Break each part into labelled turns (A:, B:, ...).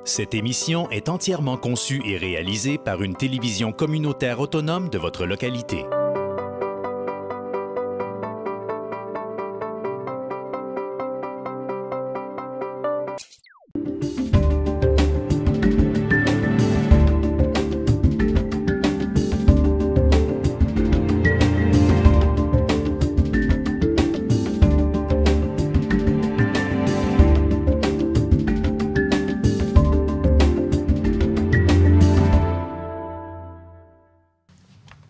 A: Cette émission est entièrement conçue et réalisée par une télévision communautaire autonome de votre localité.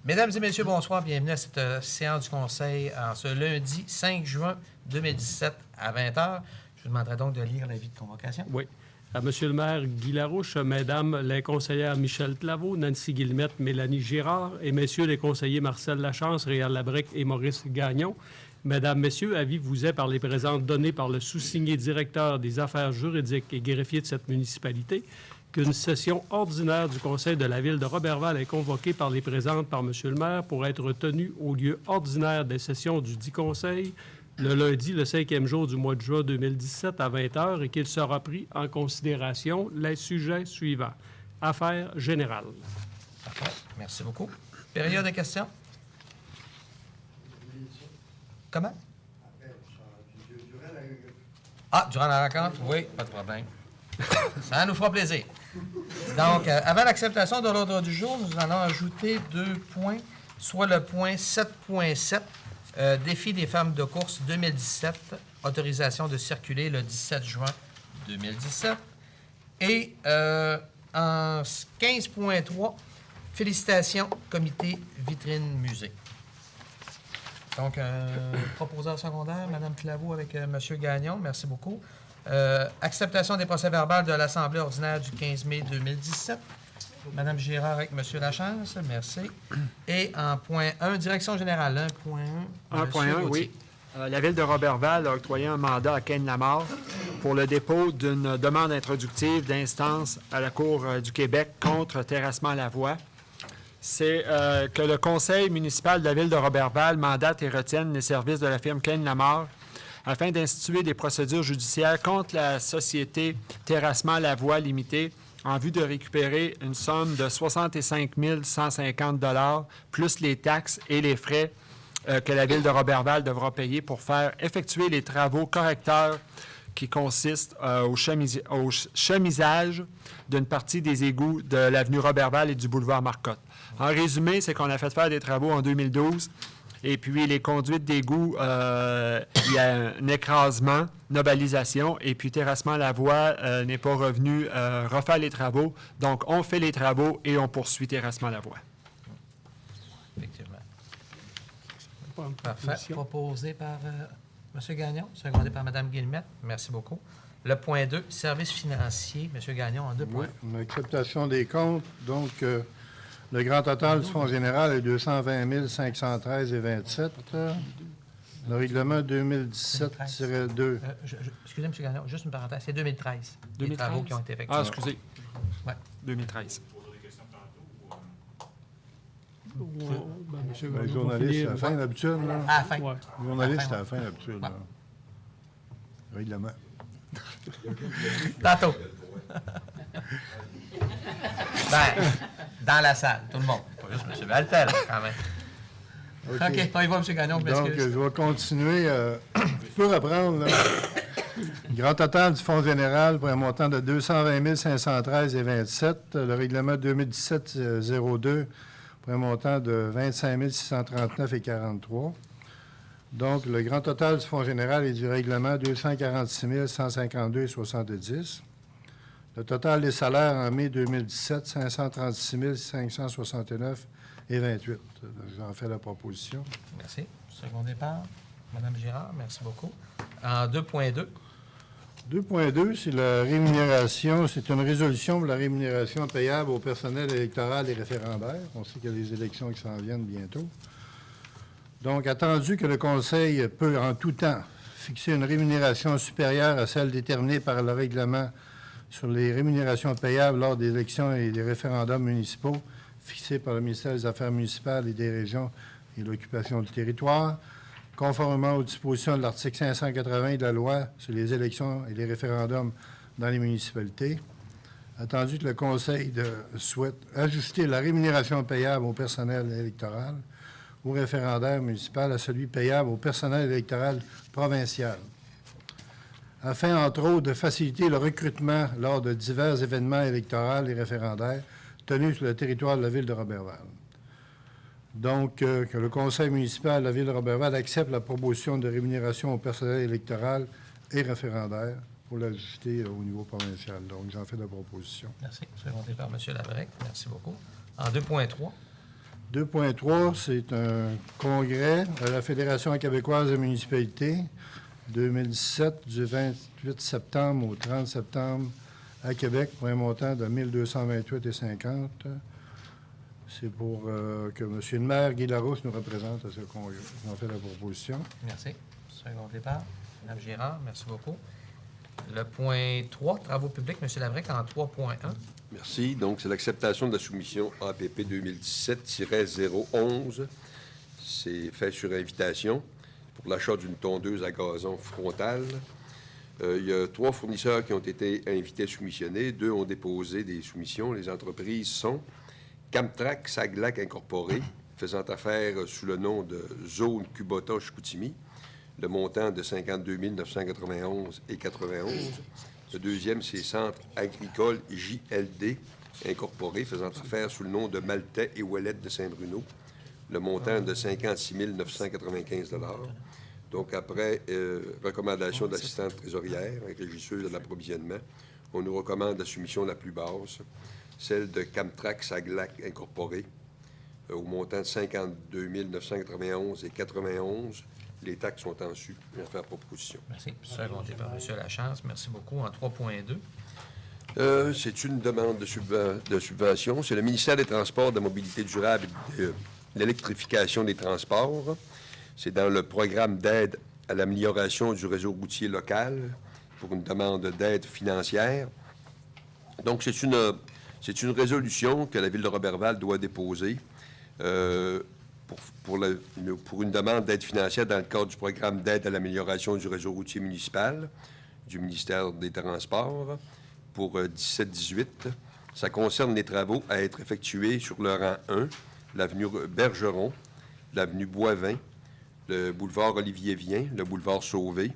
B: Mesdames et messieurs, bonsoir. Bienvenue à cette séance du Conseil en ce lundi 5 juin 2017 à 20h. Je vous demanderai donc de lire l'avis de convocation.
C: Oui. À Monsieur le maire Guy Larouche, Mesdames les conseillères Michel Claveau, Nancy Guillemette, Mélanie Girard et Messieurs les conseillers Marcel Lachance, Réal Labrec et Maurice Gagnon. Mesdames, Messieurs, avis vous est par les présentes données par le sous-signé directeur des affaires juridiques et greffier de cette municipalité qu'une session ordinaire du Conseil de la Ville de Roberval est convoquée par les présentes par M. le maire pour être tenue au lieu ordinaire des sessions du dit Conseil le lundi, le 5e jour du mois de juin 2017 à 20h et qu'il sera pris en considération les sujets suivants. Affaires générales.
B: Parfait. Merci beaucoup. Période de questions? Comment? Ah, durant la rencontre? Oui, pas de problème. Ça nous fera plaisir. Donc, avant l'acceptation de l'ordre du jour, nous allons ajouter 2 points, soit le point 7.7, défi des femmes de course 2017, autorisation de circuler le 17 juin 2017. Et en 15.3, félicitations, comité vitrine musée. Donc, proposeur secondaire, Mme Claveau avec M. Gagnon, merci beaucoup. Acceptation des procès-verbaux de l'Assemblée ordinaire du 15 mai 2017. Mme Girard avec M. Lachance, merci. Et en point 1, direction générale, 1.1.
D: 1.1, oui. La Ville de Roberval a octroyé un mandat à Ken Lamarre pour le dépôt d'une demande introductive d'instance à la Cour du Québec contre terrassement à la voie. C'est que le Conseil municipal de la Ville de Roberval mandate et retienne les services de la firme Ken Lamarre afin d'instituer des procédures judiciaires contre la société Terrassement à la voie limitée en vue de récupérer une somme de 65 150 $ plus les taxes et les frais que la Ville de Roberval devra payer pour faire effectuer les travaux correcteurs qui consistent au chemisage d'une partie des égouts de l'avenue Roberval et du boulevard Marcotte. En résumé, c'est qu'on a fait faire des travaux en 2012. Et puis, les conduites d'égout, il y a un écrasement, une ovalisation, et puis terrassement à la voie n'est pas revenu refaire les travaux. Donc, on fait les travaux et on poursuit terrassement à la voie.
B: Effectivement. Parfait. Proposé par M. Gagnon, secondé par Mme Guillemette. Merci beaucoup. Le point 2, services financiers. M. Gagnon, en 2 points.
E: Oui, l'acceptation des comptes. Donc, le grand total du Fonds général est 220 513,27. Le règlement 2017-2.
B: Excusez, M. Gagnon, juste une parenthèse. C'est 2013.
D: 2013?
B: Les travaux qui ont été effectués.
D: Ah, excusez.
B: Oui.
D: 2013.
E: Le journaliste, à la fin d'habitude.
B: À la fin.
C: Ouais.
E: Le journaliste, à la fin d'habitude.
B: Ouais.
E: Règlement.
B: Tantôt. Ben, dans la salle, tout le monde. Pas juste M. Valtel, quand même. OK, on y va, M. Gagnon, je
E: Donc,
B: m'excuse.
E: je vais continuer. Je peux reprendre, là. Le grand total du Fonds général pour un montant de 220 513,27. Le règlement 2017-02 pour un montant de 25 639,43. Donc, le grand total du Fonds général et du règlement 246 152,70. Le total des salaires en mai 2017, 536 569,28. J'en fais la proposition.
B: Merci. Second départ, Mme Girard, merci beaucoup. En 2.2.
E: 2.2, c'est la rémunération. C'est une résolution pour la rémunération payable au personnel électoral et référendaire. On sait qu'il y a des élections qui s'en viennent bientôt. Donc, attendu que le Conseil peut, en tout temps, fixer une rémunération supérieure à celle déterminée par le règlement sur les rémunérations payables lors des élections et des référendums municipaux fixés par le ministère des Affaires municipales et des régions et de l'occupation du territoire, conformément aux dispositions de l'article 580 de la loi sur les élections et les référendums dans les municipalités. Attendu que le Conseil souhaite ajuster la rémunération payable au personnel électoral ou référendaire municipal à celui payable au personnel électoral provincial, afin, entre autres, de faciliter le recrutement lors de divers événements électoraux et référendaires tenus sur le territoire de la ville de Roberval. Donc, que le Conseil municipal de la ville de Roberval accepte la proposition de rémunération au personnel électoral et référendaire pour l'ajuster au niveau provincial. Donc, j'en fais la proposition.
B: Merci. Secondé par M. Labrec. Merci beaucoup. En 2.3.
E: 2.3, c'est un congrès à la Fédération québécoise des municipalités 2017 du 28 septembre au 30 septembre à Québec pour un montant de 1 228,50 $. C'est pour que M. le maire Guy Larousse nous représente à ce congrès. J'en fais la proposition.
B: Merci. Secondé par Mme Girard. Merci beaucoup. Le point 3, travaux publics, M. Labrec, en 3.1.
F: Merci. Donc, c'est l'acceptation de la soumission APP 2017-011. C'est fait sur invitation pour l'achat d'une tondeuse à gazon frontale. Il y a 3 fournisseurs qui ont été invités à soumissionner. 2 ont déposé des soumissions. Les entreprises sont Camtrac Saglac Incorporé, faisant affaire sous le nom de Zone Kubota Chicoutimi, le montant de 52 991 et 91. Le deuxième, c'est Centre agricole JLD Incorporé, faisant affaire sous le nom de Maltais et Ouellette de Saint-Bruno, le montant de 56 995 $. Donc, après recommandation de l'assistante trésorière, régisseuse de l'approvisionnement, on nous recommande la soumission la plus basse, celle de Camtrac Saglac Incorporé, au montant de 52 991 et 91. Les taxes sont en su. Je vais faire proposition.
B: Merci. Secondé par M. Lachance. Merci beaucoup. En 3.2.
F: C'est une demande de subvention. C'est le ministère des Transports, de la Mobilité durable et de l'électrification des transports. C'est dans le programme d'aide à l'amélioration du réseau routier local pour une demande d'aide financière. Donc, c'est une résolution que la Ville de Roberval doit déposer pour une demande d'aide financière dans le cadre du programme d'aide à l'amélioration du réseau routier municipal du ministère des Transports pour 17-18. Ça concerne les travaux à être effectués sur le rang 1, l'avenue Bergeron, l'avenue Boivin, le boulevard Olivier-Vien, le boulevard Sauvé,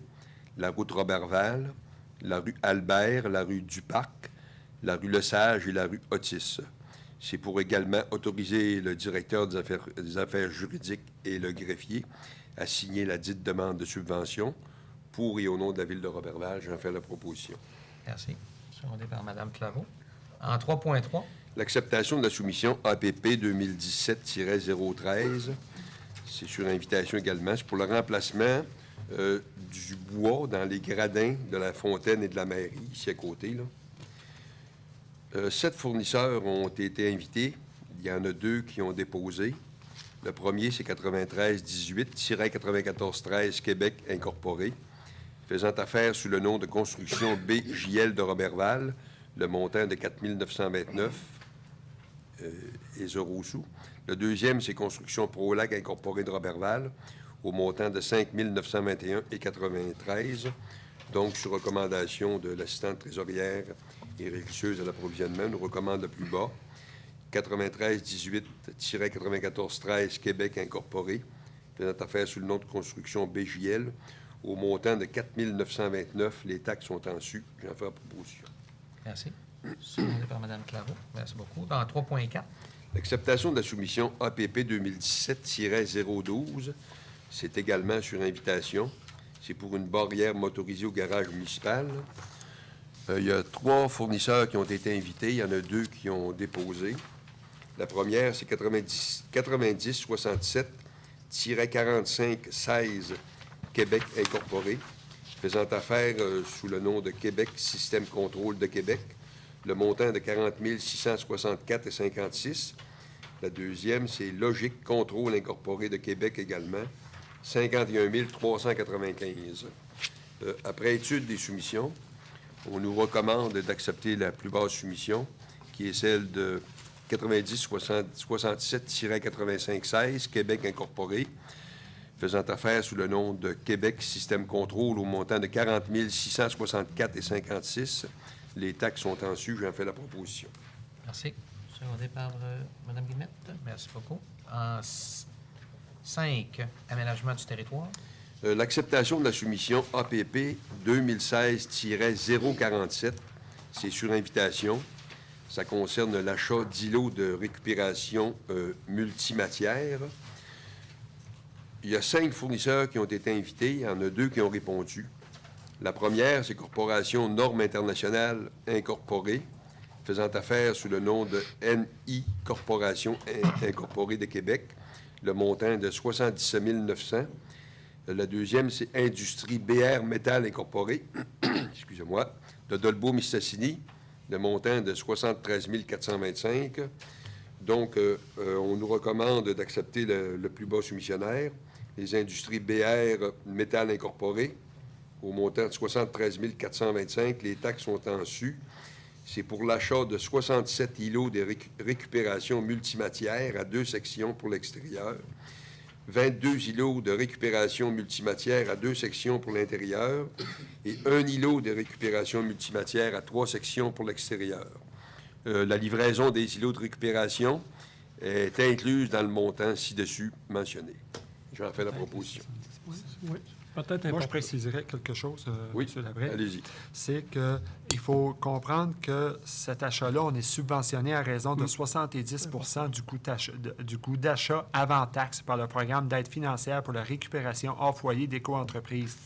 F: la route Roberval, la rue Albert, la rue Duparc, la rue Lesage et la rue Otis. C'est pour également autoriser le directeur des affaires juridiques et le greffier à signer la dite demande de subvention pour et au nom de la Ville de Roberval. J'en fais la proposition.
B: Merci. Secondé par Mme Claveau. En 3.3.
F: L'acceptation de la soumission APP 2017-013. C'est sur invitation également. C'est pour le remplacement du bois dans les gradins de la fontaine et de la mairie, ici à côté, là. 7 fournisseurs ont été invités. Il y en a 2 qui ont déposé. Le premier, c'est 93-18-94-13 Québec Incorporé, faisant affaire sous le nom de Construction BJL de Roberval, le montant de 4 929 et 0 sous. Le deuxième, c'est Construction Prolac Incorporé de Roberval, au montant de 5 921 et 93. Donc, sur recommandation de l'assistante trésorière et régisseuse à l'approvisionnement, nous recommande le plus bas, 93-18-94-13 Québec Incorporé, faisant affaire sous le nom de Construction BJL, au montant de 4 929. Les taxes sont en su. J'en fais la proposition.
B: Merci. Secondé par Mme Claveau. Merci beaucoup. Dans 3.4.
F: L'acceptation de la soumission APP 2017-012, c'est également sur invitation. C'est pour une barrière motorisée au garage municipal. Il y a 3 fournisseurs qui ont été invités. Il y en a 2 qui ont déposé. La première, c'est 90-67-45-16 Québec Incorporé, faisant affaire sous le nom de Québec Système Contrôle de Québec, le montant de 40 664,56. La deuxième, c'est Logique Contrôle Incorporé de Québec également, 51 395. Après étude des soumissions, on nous recommande d'accepter la plus basse soumission, qui est celle de 90-67-85-16 Québec Incorporé, faisant affaire sous le nom de Québec Système Contrôle au montant de 40 664,56. Les taxes sont en su. J'en fais la proposition.
B: Merci. Secondé par Mme Guillemette. Merci beaucoup. En 5, aménagement du territoire.
F: L'acceptation de la soumission APP 2016-047, c'est sur invitation. Ça concerne l'achat d'îlots de récupération multimatière. Il y a 5 fournisseurs qui ont été invités. Il y en a 2 qui ont répondu. La première, c'est Corporation Normes Internationales Incorporée, faisant affaire sous le nom de NI Corporation Incorporée de Québec. Le montant de 77 900. La deuxième, c'est Industrie BR Métal Incorporée, excusez-moi, de Dolbeau-Mistassini, le montant de 73 425. Donc, on nous recommande d'accepter le plus bas soumissionnaire, les Industries BR Métal Incorporée, au montant de 73 425. Les taxes sont en su. C'est pour l'achat de 67 îlots de récupération multimatière à 2 sections pour l'extérieur, 22 îlots de récupération multimatière à 2 sections pour l'intérieur et 1 îlot de récupération multimatière à 3 sections pour l'extérieur. La livraison des îlots de récupération est incluse dans le montant ci-dessus mentionné. J'en fais la proposition.
C: Oui, peut-être
D: Moi, je
C: important.
D: préciserais quelque chose,
F: Oui,
D: M. Labrec.
F: allez-y.
D: C'est qu'il faut comprendre que cet achat-là, on est subventionné à raison de 70 du coût d'achat avant taxe par le programme d'aide financière pour la récupération hors foyer d'éco-entreprises,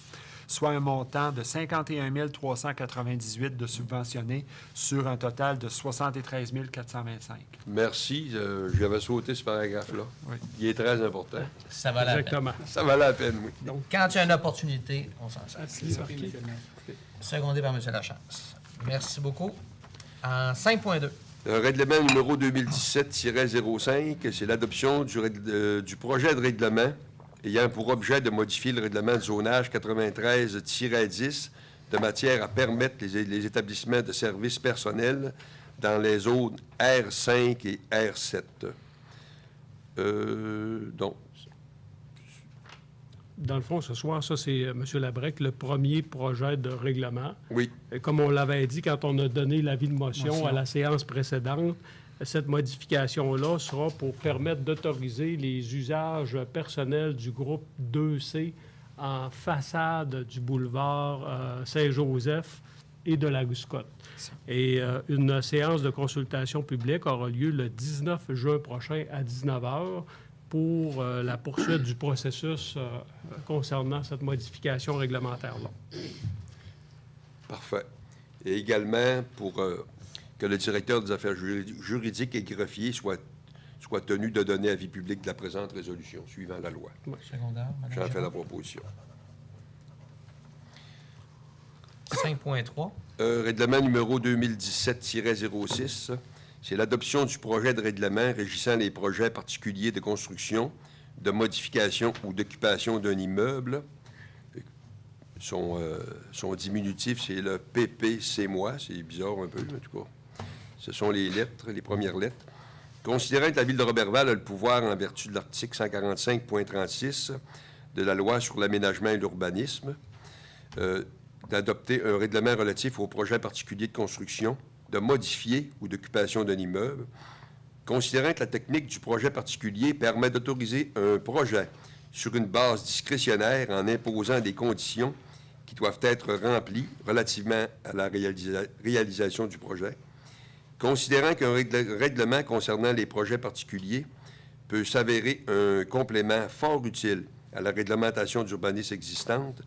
D: soit un montant de 51 398 de subventionnés sur un total de 73 425.
F: Merci. J'avais sauté ce paragraphe-là.
D: Oui.
F: Il est très important.
B: Ça va la peine.
C: Exactement.
F: Ça valait la peine, oui.
B: Donc, quand il y a une opportunité, on s'en sert.
C: C'est marqué.
B: Secondé par M. Lachance. Merci beaucoup. En 5.2.
F: Règlement numéro 2017-05, c'est l'adoption du projet de règlement ayant pour objet de modifier le règlement de zonage 93-10 de matière à permettre les établissements de services personnels dans les zones R5 et R7. Donc,
C: Dans le fond, ce soir, ça, c'est, M. Labrec, le premier projet de règlement.
F: oui,
C: Et comme on l'avait dit quand on a donné l'avis de motion à la séance précédente, cette modification-là sera pour permettre d'autoriser les usages personnels du groupe 2C en façade du boulevard Saint-Joseph et de la Guscotte. Et une séance de consultation publique aura lieu le 19 juin prochain à 19h pour la poursuite du processus concernant cette modification réglementaire-là.
F: parfait. Et également pour que le directeur des affaires juridiques et greffier soit tenu de donner avis public de la présente résolution, suivant la loi.
B: Secondaire, Mme
F: J'en fais
B: Girard.
F: la proposition.
B: 5.3.
F: Règlement numéro 2017-06, c'est l'adoption du projet de règlement régissant les projets particuliers de construction, de modification ou d'occupation d'un immeuble. Son diminutif, c'est le PPC-moi. C'est bizarre un peu, en tout cas. Ce sont les lettres, les premières lettres. Considérant que la Ville de Roberval a le pouvoir, en vertu de l'article 145.36 de la Loi sur l'aménagement et l'urbanisme, d'adopter un règlement relatif aux projets particuliers de construction, de modifier ou d'occupation d'un immeuble, considérant que la technique du projet particulier permet d'autoriser un projet sur une base discrétionnaire en imposant des conditions qui doivent être remplies relativement à la réalisation du projet, considérant qu'un règlement concernant les projets particuliers peut s'avérer un complément fort utile à la réglementation d'urbanisme existante,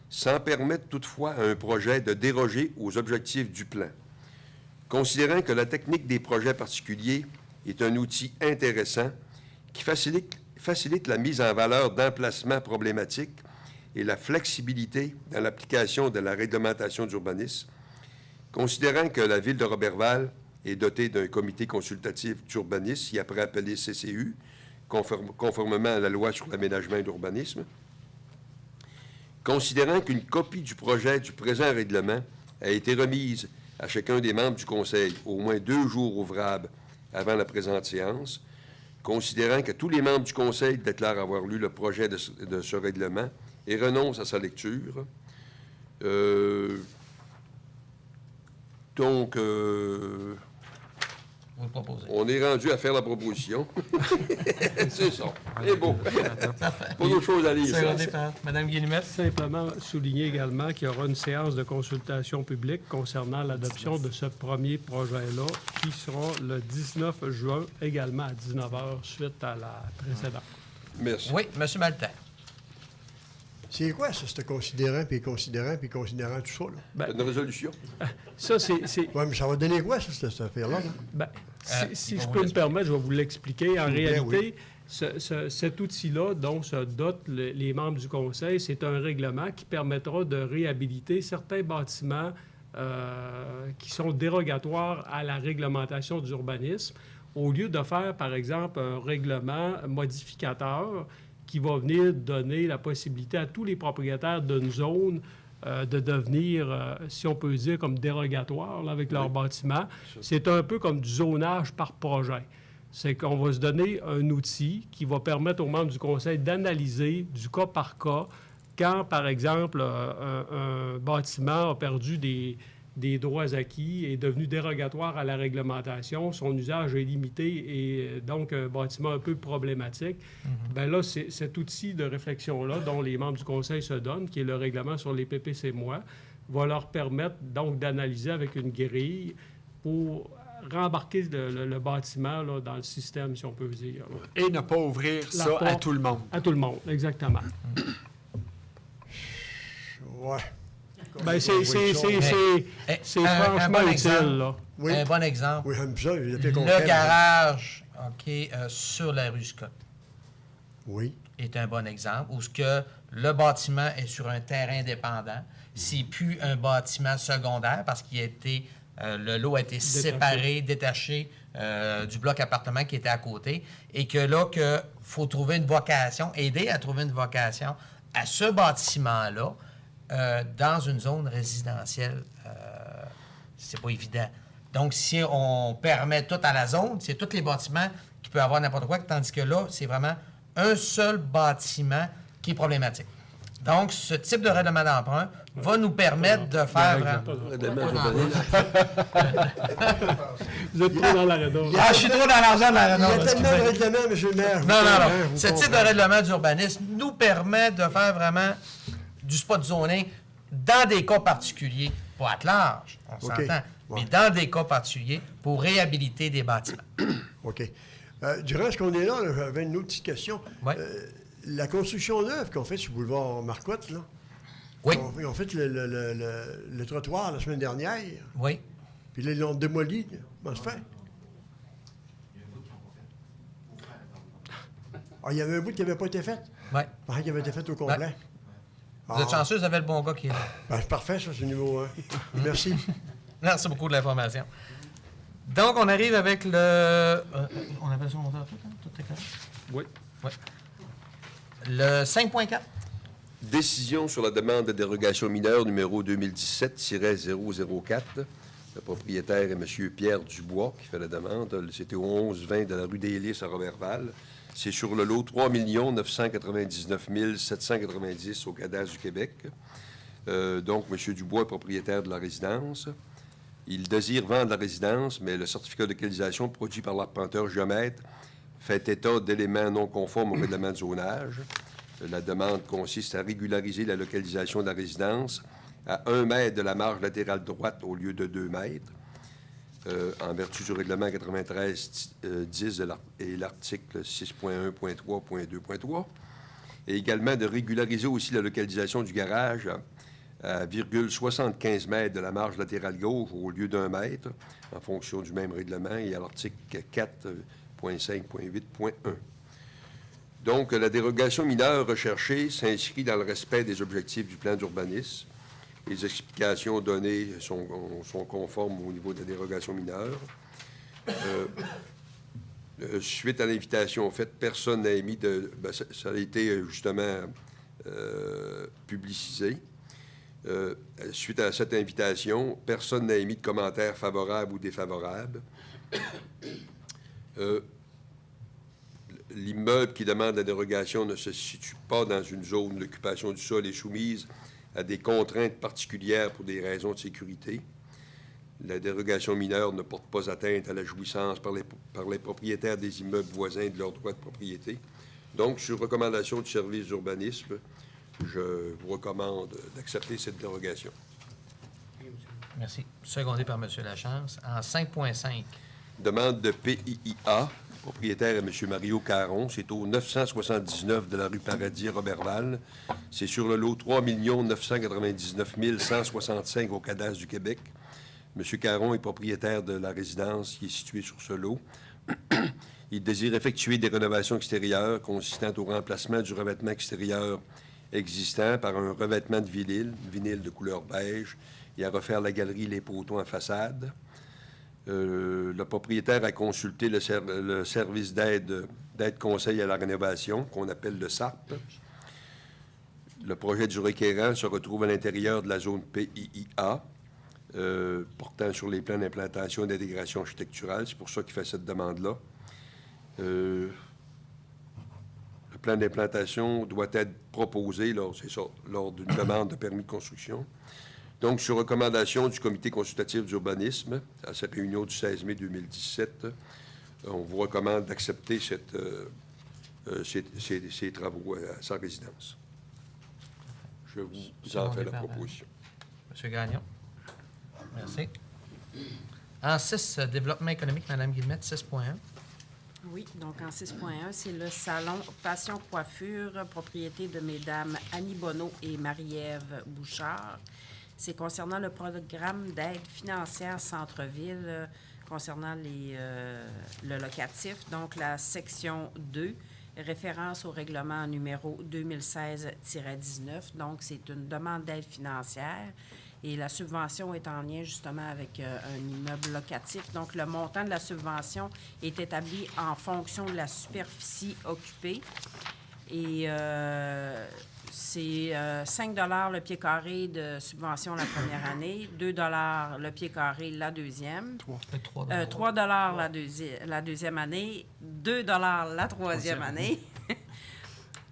F: sans permettre toutefois à un projet de déroger aux objectifs du plan. Considérant que la technique des projets particuliers est un outil intéressant qui facilite la mise en valeur d'emplacements problématiques et la flexibilité dans l'application de la réglementation d'urbanisme, considérant que la Ville de Roberval est dotée d'un comité consultatif d'urbanisme, qui après appelé CCU, conformément à la Loi sur l'aménagement et l'urbanisme, considérant qu'une copie du projet du présent règlement a été remise à chacun des membres du Conseil au moins 2 jours ouvrables avant la présente séance, considérant que tous les membres du Conseil déclarent avoir lu le projet de ce règlement et renoncent à sa lecture, Donc,
B: Vous le proposez.
F: on est rendu à faire la proposition. C'est ça. C'est beau. Pas d'autre chose à lire. ça.
B: Secondé par Mme Guillemette.
C: Simplement souligner également qu'il y aura une séance de consultation publique concernant l'adoption de ce premier projet-là, qui sera le 19 juin, également à 19h, suite à la précédente.
F: Merci.
B: Oui, M. Maltais.
G: C'est quoi, ça, ce considérant, puis considérant, puis considérant, tout ça, là?
C: Ben,
F: Une résolution.
C: ça, c'est...
G: Oui, mais ça va donner quoi, ça, cette affaire-là? Là?
C: Ben, si
B: on
C: je
B: va
C: peux me
B: l'expliquer.
C: permettre, je vais vous l'expliquer. En
G: S'il vous plaît,
C: réalité, cet outil-là dont se dotent les membres du Conseil, c'est un règlement qui permettra de réhabiliter certains bâtiments qui sont dérogatoires à la réglementation d'urbanisme, au lieu de faire, par exemple, un règlement modificateur qui va venir donner la possibilité à tous les propriétaires d'une zone de devenir, si on peut dire, comme dérogatoire là, avec leur bâtiment. C'est un peu comme du zonage par projet. C'est qu'on va se donner un outil qui va permettre aux membres du Conseil d'analyser du cas par cas quand, par exemple, un bâtiment a perdu des droits acquis, est devenu dérogatoire à la réglementation, son usage est limité et donc un bâtiment un peu problématique. Bien là, c'est cet outil de réflexion-là dont les membres du Conseil se donnent, qui est le règlement sur les PPC-moi, va leur permettre donc d'analyser avec une grille pour rembarquer le bâtiment là, dans le système, si on peut dire. Là.
D: Et ne pas ouvrir
C: La
D: ça à
C: porte.
D: tout le monde.
C: À tout le monde, exactement.
G: Ouais.
C: Bien, c'est
B: Mais,
C: franchement
B: bon
C: utile,
B: exemple.
C: là.
G: Oui.
B: Un bon exemple.
G: Oui, j'aime ça, j'ai fait comprendre.
B: Le garage, OK, sur la rue Scott
G: Oui.
B: est un bon exemple, où ce que le bâtiment est sur un terrain dépendant. C'est plus un bâtiment secondaire parce qu'il a été, le lot a été séparé, détaché du bloc appartement qui était à côté. Et que là, il faut trouver une vocation, aider à trouver une vocation à ce bâtiment-là dans une zone résidentielle. C'est pas évident. Donc, si on permet tout à la zone, c'est tous les bâtiments qui peuvent avoir n'importe quoi, tandis que là, c'est vraiment un seul bâtiment qui est problématique. Donc, ce type de règlement d'emprunt va nous permettre de faire vraiment...
C: Vous êtes trop dans la redonde.
B: Ah, je suis trop dans l'argent de la
G: Il y a
B: Renault.
G: tellement de règlements, M. le maire.
B: Non, non, non. Ce type de règlement d'urbanisme nous permet de faire vraiment du spot zoning dans des cas particuliers, pas à large, on
G: OK.
B: s'entend,
G: Ouais.
B: mais dans des cas particuliers pour réhabiliter des bâtiments.
G: OK. Durant ce qu'on est là, j'avais une autre petite question.
B: Ouais.
G: La construction neuve qu'on fait sur le boulevard Marcotte, là,
B: Oui,
G: ils ont fait le trottoir la semaine dernière,
B: oui.
G: puis là, ils l'ont démoli. Comment ça se fait? Ah, il y avait un bout qui n'avait pas été fait.
B: Oui.
G: Je pensais qu'il avait été fait au complet.
B: Ouais. Vous êtes chanceux, vous avez le bon gars qui est là.
G: Ben, c'est parfait, ça, c'est le numéro 1. Merci.
B: Merci beaucoup de l'information. Donc, on arrive avec le... on appelle ça monteur tout, hein? Tout est correct?
C: Oui.
B: Oui. Le 5.4.
F: Décision sur la demande de dérogation mineure numéro 2017-004. Le propriétaire est M. Pierre Dubois qui fait la demande. C'était au 11-20 de la rue des Lys à Robertval. C'est sur le lot 3 999 790 au cadastre du Québec. Donc, M. Dubois est propriétaire de la résidence. Il désire vendre la résidence, mais le certificat de localisation produit par l'arpenteur géomètre fait état d'éléments non conformes au règlement de zonage. La demande consiste à régulariser la localisation de la résidence à 1 mètre de la marge latérale droite au lieu de 2 mètres, en vertu du règlement 93-10 et l'article 6.1.3.2.3, et également de régulariser aussi la localisation du garage à 75 mètres de la marge latérale gauche au lieu d'1 mètre, en fonction du même règlement, et à l'article 4.5.8.1. Donc, la dérogation mineure recherchée s'inscrit dans le respect des objectifs du plan d'urbanisme. Les explications données sont conformes au niveau de la dérogation mineure. Suite à l'invitation faite, personne n'a émis de... ça a été justement publicisé. Suite à cette invitation, personne n'a émis de commentaires favorables ou défavorables. L'immeuble qui demande la dérogation ne se situe pas dans une zone d'occupation du sol et soumise à des contraintes particulières pour des raisons de sécurité. La dérogation mineure ne porte pas atteinte à la jouissance par les propriétaires des immeubles voisins de leurs droits de propriété. Donc, sur recommandation du service d'urbanisme, je vous recommande d'accepter cette dérogation.
B: Merci. Secondé par M. Lachance. En 5.5.
F: Demande de PIIA. Le propriétaire est M. Mario Caron. C'est au 979 de la rue Paradis, Roberval. C'est sur le lot 3 999 165 au cadastre du Québec. M. Caron est propriétaire de la résidence qui est située sur ce lot. Il désire effectuer des rénovations extérieures consistant au remplacement du revêtement extérieur existant par un revêtement de vinyle de couleur beige, et à refaire la galerie et les poteaux en façade. Le propriétaire a consulté le service d'aide conseil à la rénovation, qu'on appelle le SARP. Le projet du requérant se retrouve à l'intérieur de la zone PIIA, portant sur les plans d'implantation et d'intégration architecturale. C'est pour ça qu'il fait cette demande-là. Le plan d'implantation doit être proposé, lors d'une demande de permis de construction. Donc, sur recommandation du comité consultatif d'urbanisme, à sa réunion du 16 mai 2017, on vous recommande d'accepter ces travaux à sa résidence. Je vous en fais la proposition.
B: M. Gagnon. Merci. En 6, développement économique, Mme Guillemette, 6.1.
H: Oui, donc en 6.1, c'est le salon Passion Coiffure, propriété de Mesdames Annie Bonneau et Marie-Ève Bouchard. C'est concernant le programme d'aide financière centre-ville concernant le locatif, donc la section 2, référence au règlement numéro 2016-19. Donc, c'est une demande d'aide financière et la subvention est en lien justement avec un immeuble locatif. Donc, le montant de la subvention est établi en fonction de la superficie occupée et c'est 5 $ le pied carré de subvention la première année, 2 $ le pied carré la deuxième, 3 $ la deuxième année, 2 $ la troisième année,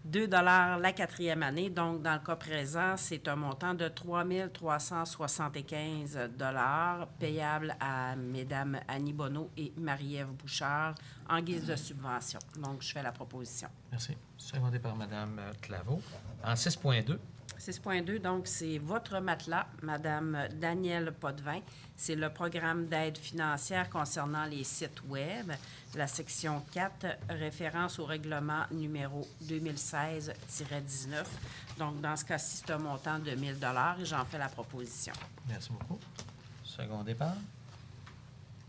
H: 2 $ la quatrième année. Donc, dans le cas présent, c'est un montant de 3 375 $ payable à Mesdames Annie Bonneau et Marie-Ève Bouchard en guise de subvention. Donc, je fais la proposition.
B: Merci. Secondé par Mme Claveau. En 6.2.
H: 6.2, donc, c'est votre matelas, Mme Danielle Potvin. C'est le programme d'aide financière concernant les sites Web. La section 4, référence au règlement numéro 2016-19. Donc, dans ce cas-ci, c'est un montant de 1 000 $ et j'en fais la proposition.
B: Merci beaucoup. Secondé par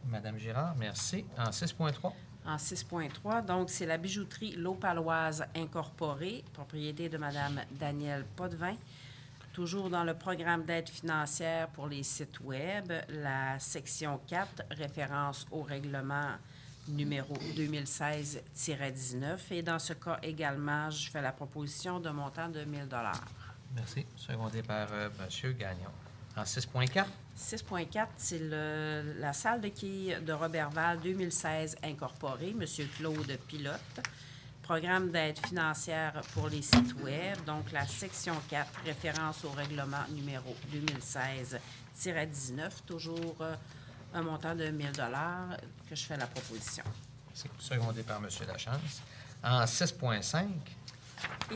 B: Mme Girard. Merci. En 6.3.
H: En 6.3, donc, c'est la bijouterie L'Eau-Paloise Incorporée, propriété de Mme Danielle Potvin. Toujours dans le programme d'aide financière pour les sites Web, la section 4, référence au règlement numéro 2016-19. Et dans ce cas également, je fais la proposition d'un montant de 1 000 $.
B: Merci. Secondé par M. Gagnon. En 6.4.
H: 6.4, c'est la salle de quilles de Roberval 2016 incorporée, M. Claude Pilote. Programme d'aide financière pour les sites Web, donc la section 4, référence au règlement numéro 2016-19, toujours un montant de 1 000 $ que je fais la proposition.
B: Merci. Secondé par M. Lachance. En 6.5.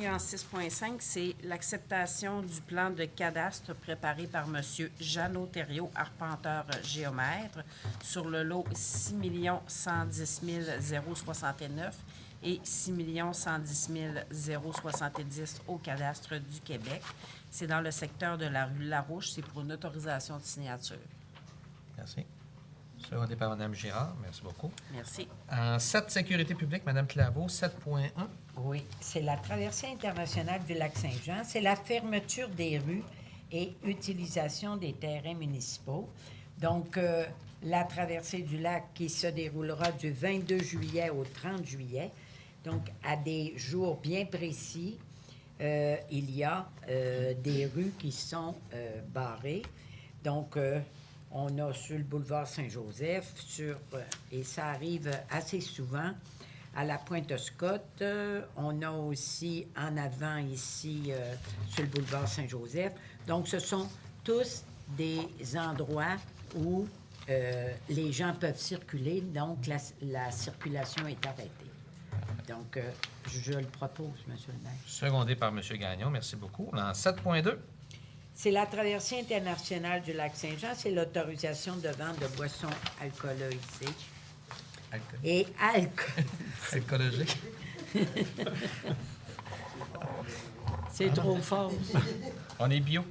H: Et en 6.5, c'est l'acceptation du plan de cadastre préparé par M. Jeannot Thériault, arpenteur géomètre, sur le lot 6 110 069 et 6 110 070 au cadastre du Québec. C'est dans le secteur de la rue Larouche. C'est pour une autorisation de signature.
B: Merci. Secondé par Mme Girard. Merci beaucoup.
H: Merci.
B: En 7, sécurité publique, Mme Claveau, 7.1.
I: Oui, c'est la traversée internationale du lac Saint-Jean. C'est la fermeture des rues et utilisation des terrains municipaux. Donc, la traversée du lac qui se déroulera du 22 juillet au 30 juillet. Donc, à des jours bien précis, il y a des rues qui sont barrées. Donc, on a sur le boulevard Saint-Joseph, et ça arrive assez souvent, à la Pointe-Scott. On a aussi en avant ici, sur le boulevard Saint-Joseph. Donc, ce sont tous des endroits où les gens peuvent circuler, donc la circulation est arrêtée. Donc, je le propose, M. le maire.
B: Secondé par M. Gagnon. Merci beaucoup. En 7.2.
I: C'est la traversée internationale du lac Saint-Jean, c'est l'autorisation de vente de boissons alcoolisées et
B: Alcoologique.
I: C'est trop fort.
B: On est bio.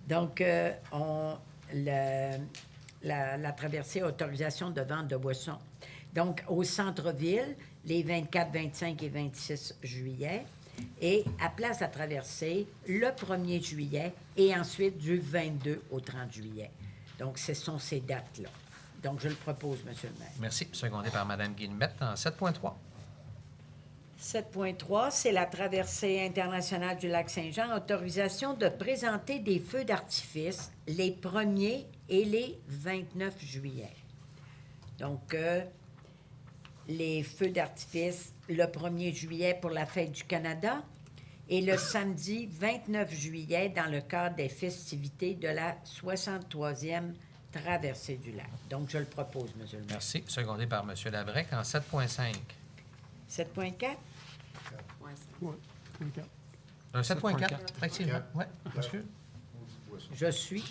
I: Donc, la traversée autorisation de vente de boissons. Donc, au centre-ville, les 24, 25 et 26 juillet, et à Place à traverser le 1er juillet et ensuite du 22 au 30 juillet. Donc, ce sont ces dates-là. Donc, je le propose, M. le maire.
B: Merci. Secondé par Mme Guillemette en 7.3.
I: 7.3, c'est la traversée internationale du lac Saint-Jean. Autorisation de présenter des feux d'artifice les 1er et les 29 juillet. Donc, les feux d'artifice le 1er juillet pour la Fête du Canada et le samedi 29 juillet dans le cadre des festivités de la 63e traversée du lac. Donc, je le propose, M. le maire.
B: Merci. Secondé par M. Labrec en 7.5.
I: 7.4?
C: Ouais, OK.
B: 7.4, effectivement. Oui, monsieur.
I: Je suis.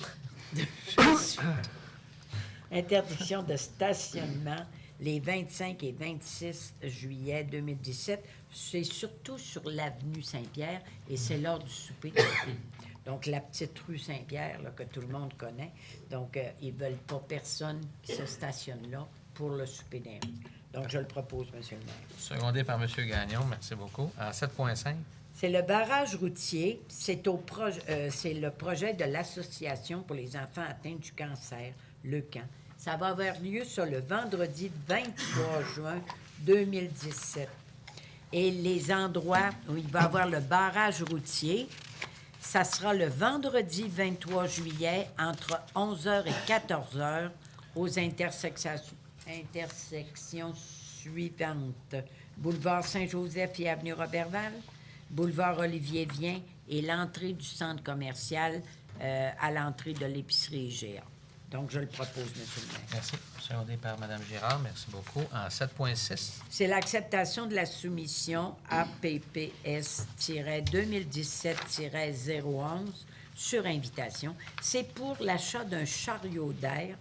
I: Interdiction de stationnement les 25 et 26 juillet 2017. C'est surtout sur l'avenue Saint-Pierre et c'est lors du souper de filles. Donc, la petite rue Saint-Pierre, là, que tout le monde connaît. Donc, ils ne veulent pas personne qui se stationne là pour le souper d'un rue. Donc, je le propose, M. le maire.
B: Secondé par M. Gagnon. Merci beaucoup. En 7.5.
I: C'est le barrage routier. C'est le projet de l'Association pour les enfants atteints du cancer, le CAN. Ça va avoir lieu sur le vendredi 23 juin 2017. Et les endroits où il va y avoir le barrage routier, ça sera le vendredi 23 juillet entre 11h et 14h aux intersections suivantes. Boulevard Saint-Joseph et avenue Roberval, boulevard Olivier-Vien et l'entrée du centre commercial à l'entrée de l'épicerie IGA. Donc, je le propose, M. le maire.
B: Merci. Secondé par Mme Girard. Merci beaucoup. En 7.6.
I: C'est l'acceptation de la soumission APPS-2017-011 sur invitation. C'est pour l'achat d'un chariot d'air.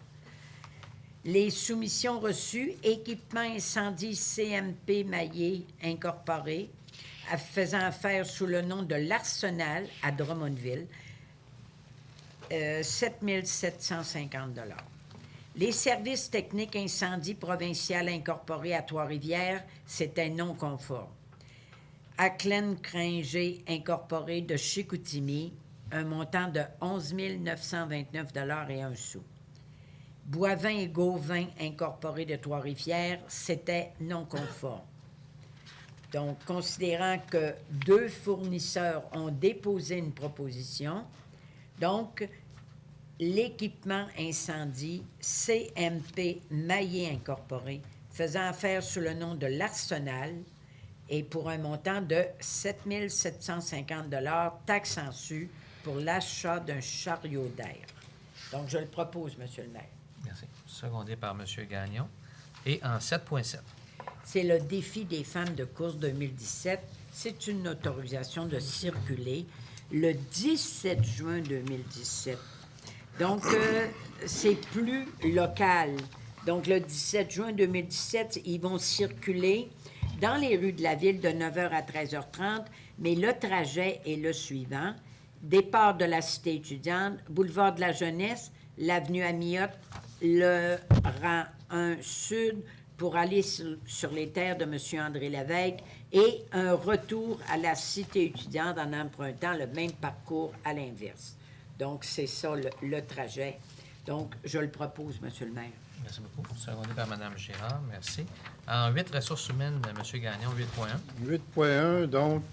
I: Les soumissions reçues, équipement incendie CMP Maillé Incorporé, faisant affaire sous le nom de l'Arsenal à Drummondville, 7 750 $. Les services techniques incendie provincial incorporés à Trois-Rivières, c'était non conforme. Aclen Cringer incorporé de Chicoutimi, un montant de 11 929 $ et 1 sou. Boivin et Gauvin incorporé de Trois-Rivières, c'était non conforme. Donc, considérant que 2 fournisseurs ont déposé une proposition, donc, l'équipement incendie CMP Maillé Incorporé, faisant affaire sous le nom de l'Arsenal, et pour un montant de 7 750 $, taxes en su, pour l'achat d'un chariot d'air. Donc, je le propose, M. le maire.
B: Merci. Secondé par M. Gagnon. Et en 7.7.
I: C'est le défi des femmes de course 2017. C'est une autorisation de circuler le 17 juin 2017. Donc, c'est plus local. Donc, le 17 juin 2017, ils vont circuler dans les rues de la ville de 9h à 13h30, mais le trajet est le suivant. Départ de la cité étudiante, boulevard de la jeunesse, l'avenue Amiotte, le rang 1 sud pour aller sur les terres de M. André Lévesque et un retour à la cité étudiante en empruntant le même parcours à l'inverse. Donc, c'est ça le trajet. Donc, je le propose, M. le maire.
B: Merci beaucoup. Secondé par Mme Girard. Merci. En 8, ressources humaines, M. Gagnon, 8.1.
E: 8.1, donc,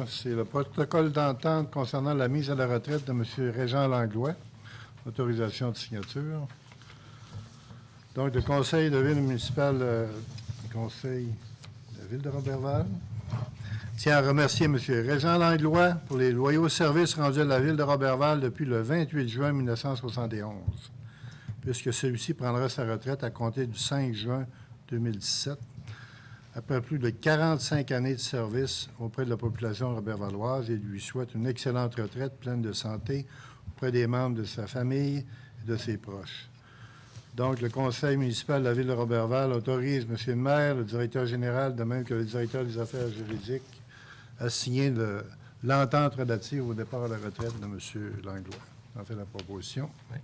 E: c'est le protocole d'entente concernant la mise à la retraite de M. Régent Langlois. Autorisation de signature. Donc, le conseil de ville municipale, conseil de la ville de Roberval, tiens à remercier M. Régent Langlois pour les loyaux services rendus à la Ville de Roberval depuis le 28 juin 1971, puisque celui-ci prendra sa retraite à compter du 5 juin 2017, après plus de 45 années de service auprès de la population robervaloise, et lui souhaite une excellente retraite pleine de santé auprès des membres de sa famille et de ses proches. Donc, le conseil municipal de la Ville de Roberval autorise M. le maire, le directeur général, de même que le directeur des affaires juridiques, à signer l'entente relative au départ à la retraite de M. Langlois. J'en fais la proposition.
B: Oui.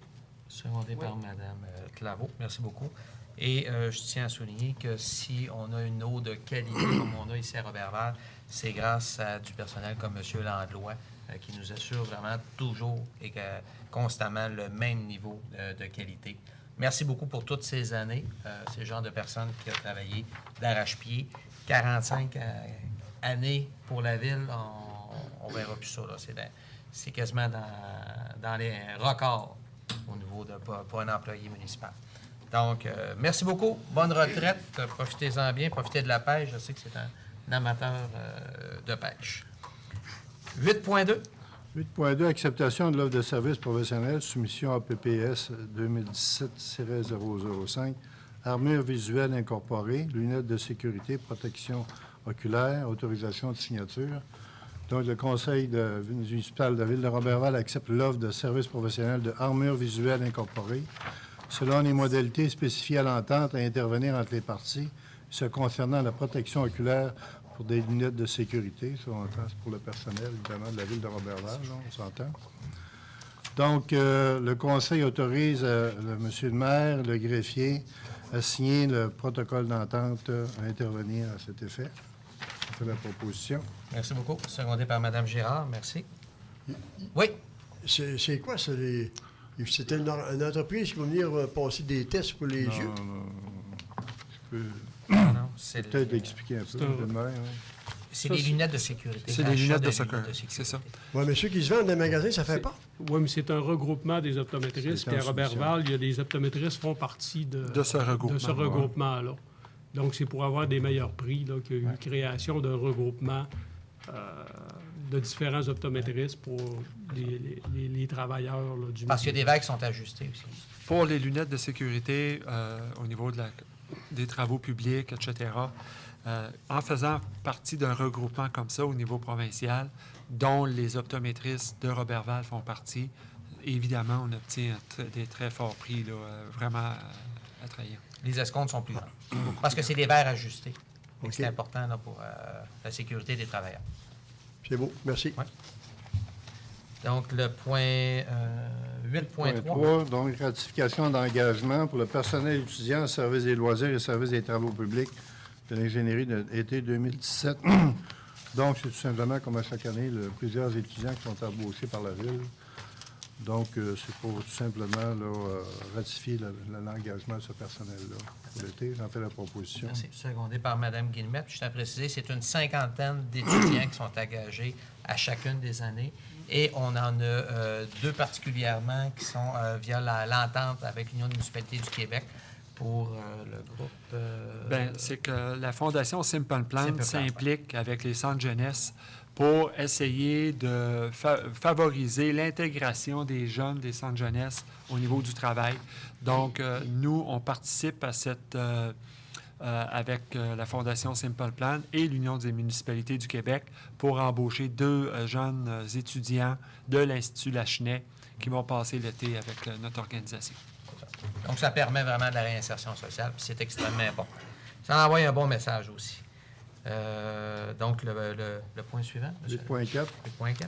B: Secondé par Mme Claveau. Merci beaucoup. Et je tiens à souligner que si on a une eau de qualité comme on a ici à Roberval, c'est grâce à du personnel comme M. Langlois qui nous assure vraiment toujours et constamment le même niveau de qualité. Merci beaucoup pour toutes ces années. C'est le genre de personne qui a travaillé d'arrache-pied. 45 années pour la Ville, on ne verra plus ça. C'est quasiment dans les records au niveau de pour un employé municipal. Donc, merci beaucoup. Bonne retraite. Profitez-en bien. Profitez de la pêche. Je sais que c'est un amateur de pêche. 8.2.
E: 8.2, acceptation de l'offre de service professionnel, soumission à PPS 2017-005, armure visuelle incorporée, lunettes de sécurité, protection oculaire, autorisation de signature. Donc, le conseil municipal de la Ville de Roberval accepte l'offre de service professionnel de armure visuelle incorporée, selon les modalités spécifiées à l'entente à intervenir entre les parties, ce concernant la protection oculaire pour des lunettes de sécurité. Ça, on entend, c'est pour le personnel, évidemment, de la Ville de Roberval, on s'entend. Donc, le conseil autorise M. le maire, le greffier, à signer le protocole d'entente à intervenir à cet effet. On fait la proposition.
B: Merci beaucoup. Secondé par Mme Girard. Merci. Oui.
G: C'est quoi ça? C'était une entreprise qui va venir passer des tests pour les yeux?
E: Non. Je peux
B: Non, c'est
E: peut-être l'expliquer un peu.
B: C'est des lunettes de sécurité.
D: C'est des lunettes de sécurité, c'est ça.
G: Oui, mais ceux qui se vendent dans les magasins, ça fait pas?
C: Oui, mais c'est un regroupement des optométristes. Puis à Roberval, il y a des optométristes qui font partie de ce regroupement-là. Donc, c'est pour avoir des meilleurs prix qu'il y a eu création d'un regroupement de différents optométristes pour les travailleurs là, du
B: Parce qu'il y a des vagues qui sont ajustées aussi.
D: Pour les lunettes de sécurité, au niveau des travaux publics, etc., en faisant partie d'un regroupement comme ça au niveau provincial, dont les optométristes de Roberval font partie, évidemment, on obtient des très forts prix, là, vraiment attrayants.
B: Les escomptes sont plus grands. Parce que c'est des verres ajustés. Okay. C'est important là, pour la sécurité des travailleurs.
G: C'est beau. Merci.
B: Ouais. Donc, le point 8.3.
E: Donc, ratification d'engagement pour le personnel étudiant au service des loisirs et service des travaux publics de l'ingénierie d'été 2017. Donc, c'est tout simplement, comme à chaque année, plusieurs étudiants qui sont embauchés par la Ville. Donc, c'est pour tout simplement là, ratifier l'engagement de ce personnel-là pour l'été. J'en fais la proposition.
B: Merci. Secondé par Mme Guillemette. Je tiens à préciser, c'est une cinquantaine d'étudiants qui sont engagés à chacune des années. Et on en a deux particulièrement qui sont via l'entente avec l'Union des municipalités du Québec pour le groupe...
D: Bien, c'est que la Fondation Simple Plan s'implique avec les centres jeunesse pour essayer de favoriser l'intégration des jeunes des centres jeunesse au niveau du travail. Donc, nous, on participe à cette... avec la Fondation Simple Plan et l'Union des municipalités du Québec pour embaucher deux jeunes étudiants de l'Institut Lachenay qui vont passer l'été avec notre organisation.
B: Donc, ça permet vraiment de la réinsertion sociale, puis c'est extrêmement important. Ça envoie un bon message aussi. Donc, le point suivant.
E: 8.4.
B: 8.4.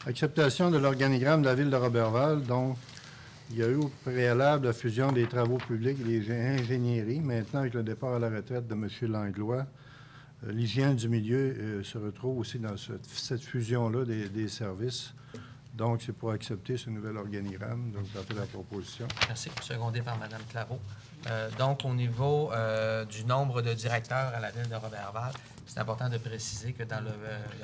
E: Acceptation de l'organigramme de la Ville de Roberval. Donc, il y a eu au préalable la fusion des travaux publics et des ingénieries. Maintenant, avec le départ à la retraite de M. Langlois, l'hygiène du milieu se retrouve aussi dans cette fusion-là des services. Donc, c'est pour accepter ce nouvel organigramme. Donc, ça fait la proposition.
B: Merci. Secondé par Mme Claveau. Donc, au niveau du nombre de directeurs à la Ville de Roberval, c'est important de préciser que dans le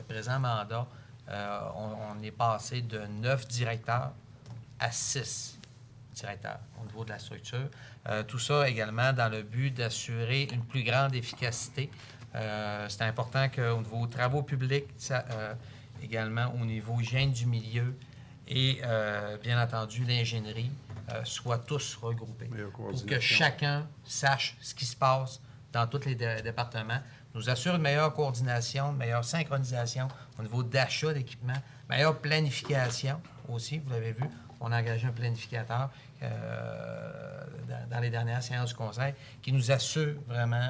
B: présent mandat, on est passé de 9 directeurs à 6 directeurs au niveau de la structure. Tout ça également dans le but d'assurer une plus grande efficacité C'est important qu'au niveau travaux publics, également au niveau hygiène du milieu et, bien entendu, l'ingénierie, soient tous regroupés pour que chacun sache ce qui se passe dans tous les départements, nous assure une meilleure coordination, une meilleure synchronisation au niveau d'achat d'équipements, meilleure planification aussi, vous l'avez vu. On a engagé un planificateur dans les dernières séances du Conseil qui nous assure vraiment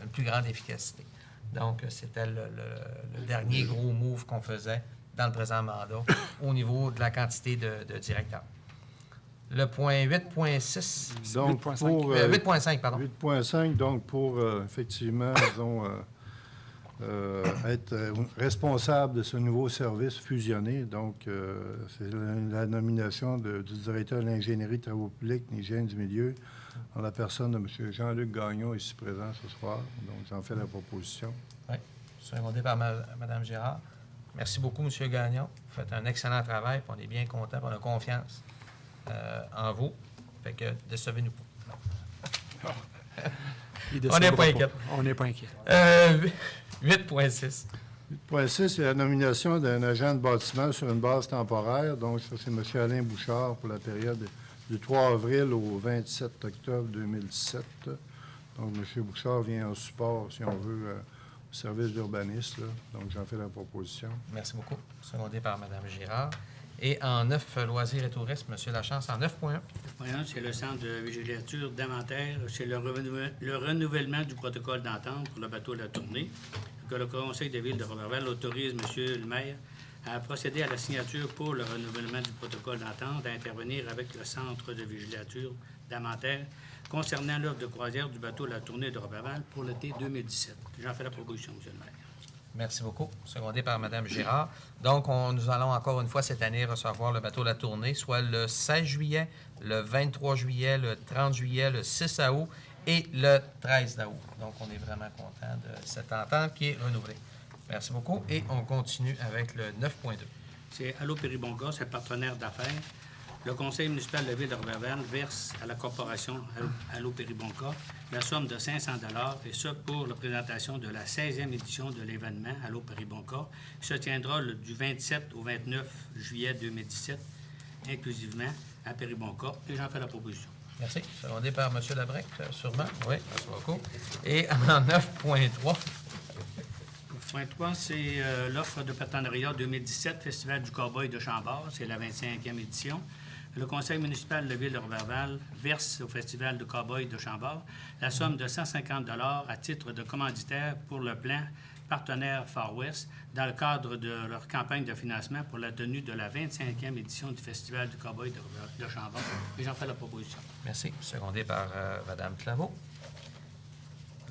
B: une plus grande efficacité. Donc, c'était le dernier gros move qu'on faisait dans le présent mandat au niveau de la quantité de directeurs. Le point 8.6.
E: Donc,
B: 8.5, pardon.
E: 8.5, donc pour, effectivement, disons, être responsable de ce nouveau service fusionné. Donc, c'est la nomination du directeur de l'ingénierie de travaux publics, l'hygiène du milieu, en la personne de M. Jean-Luc Gagnon, ici présent ce soir. Donc, j'en fais la proposition.
B: Oui, secondé par Mme Girard. Merci beaucoup, M. Gagnon. Vous faites un excellent travail, puis on est bien content, on a confiance en vous. Fait que décevez-nous pas. On n'est pas inquiet.
D: On n'est pas inquiet.
B: 8.6.
E: 8.6, c'est la nomination d'un agent de bâtiment sur une base temporaire. Donc, ça, c'est M. Alain Bouchard pour la période du 3 avril au 27 octobre 2017. Donc, M. Bouchard vient en support, si on veut, au service d'urbanisme. Donc, j'en fais la proposition.
B: Merci beaucoup. Secondé par Mme Girard. Et en 9, loisirs et tourisme, M. Lachance, en 9.1.
J: C'est le centre de vigilature d'inventaire. C'est le renouvellement du protocole d'entente pour le bateau de la tournée. Que le Conseil de ville de Roberval autorise M. le maire à procéder à la signature pour le renouvellement du protocole d'entente, à intervenir avec le centre de vigilature d'inventaire concernant l'offre de croisière du bateau de la tournée de Roberval pour l'été 2017. J'en fais la proposition, M. le maire.
B: Merci beaucoup. Secondé par Mme Girard. Donc, nous allons encore une fois cette année recevoir le bateau de la tournée, soit le 16 juillet, le 23 juillet, le 30 juillet, le 6 août et le 13 août. Donc, on est vraiment content de cette entente qui est renouvelée. Merci beaucoup. Et on continue avec le 9.2.
J: C'est Allô Péribonca, c'est le partenaire d'affaires. Le conseil municipal de la ville de Roberval verse à la corporation Allô Péribonca la somme de 500 $, et ce pour la présentation de la 16e édition de l'événement Allô Péribonca, qui se tiendra du 27 au 29 juillet 2017, inclusivement à Péribonca. Et j'en fais la proposition.
B: Merci. Secondé par M. Labrec, sûrement. Oui, merci beaucoup. Et en 9.3.
J: Point 3, c'est l'offre de partenariat 2017, Festival du Cowboy de Chambord. C'est la 25e édition. Le conseil municipal de la ville de Roberval verse au Festival du Cowboy de Chambord la somme de 150 $ à titre de commanditaire pour le plan partenaire Far West dans le cadre de leur campagne de financement pour la tenue de la 25e édition du Festival du Cowboy de Chambord. Et j'en fais la proposition.
B: Merci. Secondé par Mme Claveau.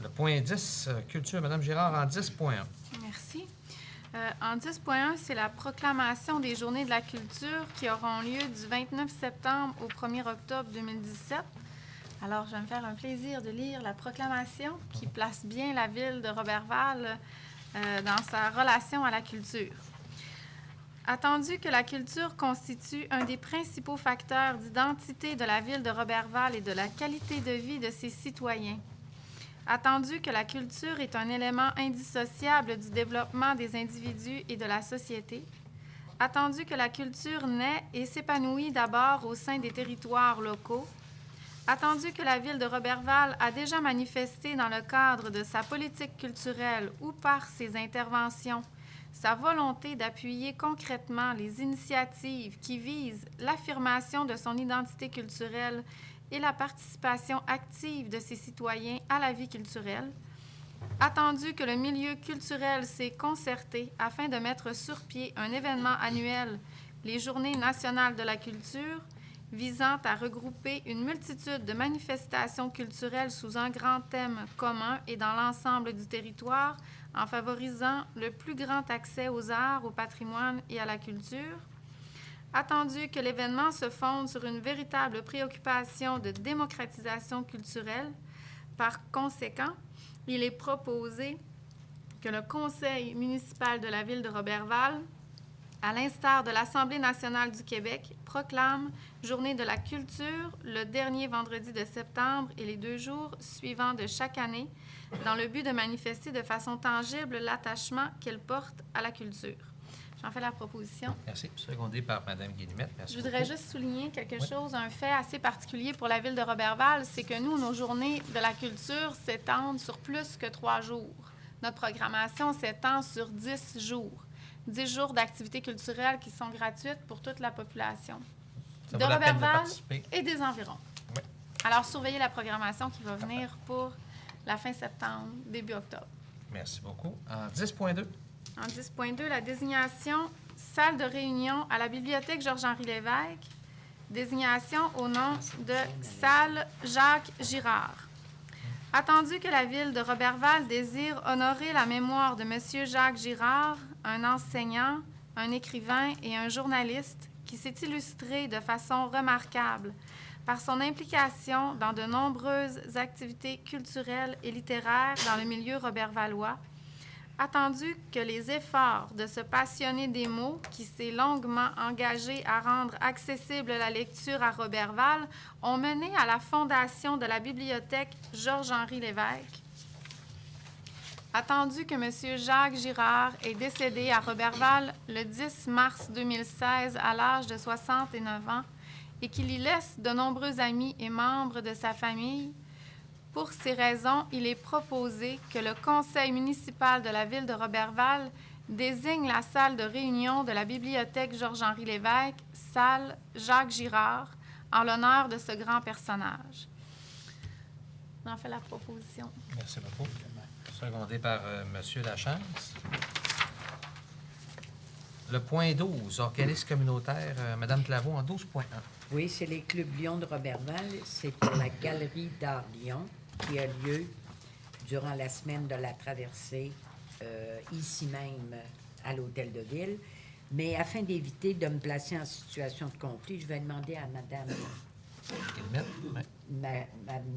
B: Le point 10, culture, Mme Girard, en 10.1.
K: Merci. En 10.1, c'est la proclamation des Journées de la culture qui auront lieu du 29 septembre au 1er octobre 2017. Alors, je vais me faire un plaisir de lire la proclamation qui place bien la ville de Roberval dans sa relation à la culture. Attendu que la culture constitue un des principaux facteurs d'identité de la ville de Roberval et de la qualité de vie de ses citoyens. Attendu que la culture est un élément indissociable du développement des individus et de la société. Attendu que la culture naît et s'épanouit d'abord au sein des territoires locaux. Attendu que la ville de Roberval a déjà manifesté dans le cadre de sa politique culturelle ou par ses interventions sa volonté d'appuyer concrètement les initiatives qui visent l'affirmation de son identité culturelle et la participation active de ses citoyens à la vie culturelle. Attendu que le milieu culturel s'est concerté afin de mettre sur pied un événement annuel, les Journées nationales de la culture, visant à regrouper une multitude de manifestations culturelles sous un grand thème commun et dans l'ensemble du territoire, en favorisant le plus grand accès aux arts, au patrimoine et à la culture. Attendu que l'événement se fonde sur une véritable préoccupation de démocratisation culturelle. Par conséquent, il est proposé que le conseil municipal de la ville de Roberval à l'instar de l'Assemblée nationale du Québec, proclame Journée de la culture le dernier vendredi de septembre et les 2 jours suivants de chaque année, dans le but de manifester de façon tangible l'attachement qu'elle porte à la culture. J'en fais la proposition.
B: Merci. Secondé par Mme Guillemette. Merci.
K: Je voudrais juste souligner quelque chose, un fait assez particulier pour la ville de Roberval, c'est que nous, nos journées de la culture s'étendent sur plus que 3 jours. Notre programmation s'étend sur 10 jours. 10 jours d'activités culturelles qui sont gratuites pour toute la population
B: Ça
K: de
B: vaut la peine de
K: Roberval
B: participer.
K: et des environs.
B: Oui.
K: Alors, surveillez la programmation qui va venir pour la fin septembre, début octobre.
B: Merci beaucoup. En 10.2.
K: En 10.2, la désignation salle de réunion à la bibliothèque Georges-Henri Lévesque, désignation au nom de salle Jacques Girard. Attendu que la ville de Roberval désire honorer la mémoire de M. Jacques Girard, un enseignant, un écrivain et un journaliste qui s'est illustré de façon remarquable par son implication dans de nombreuses activités culturelles et littéraires dans le milieu robervalois, attendu que les efforts de ce passionné des mots, qui s'est longuement engagé à rendre accessible la lecture à Roberval, ont mené à la fondation de la bibliothèque Georges-Henri Lévesque, attendu que M. Jacques Girard est décédé à Roberval le 10 mars 2016 à l'âge de 69 ans et qu'il y laisse de nombreux amis et membres de sa famille. Pour ces raisons, il est proposé que le conseil municipal de la ville de Roberval désigne la salle de réunion de la bibliothèque Georges-Henri Lévesque, salle Jacques Girard, en l'honneur de ce grand personnage. J'en fais la proposition.
B: Merci beaucoup. Secondé par M. Lachance. Le point 12, organisme communautaire, Mme Claveau en 12.1.
I: Oui, c'est les Clubs Lyon de Roberval. C'est pour la Galerie d'Art Lyon qui a lieu durant la semaine de la traversée, ici même à l'Hôtel de Ville. Mais afin d'éviter de me placer en situation de conflit, je vais demander à Mme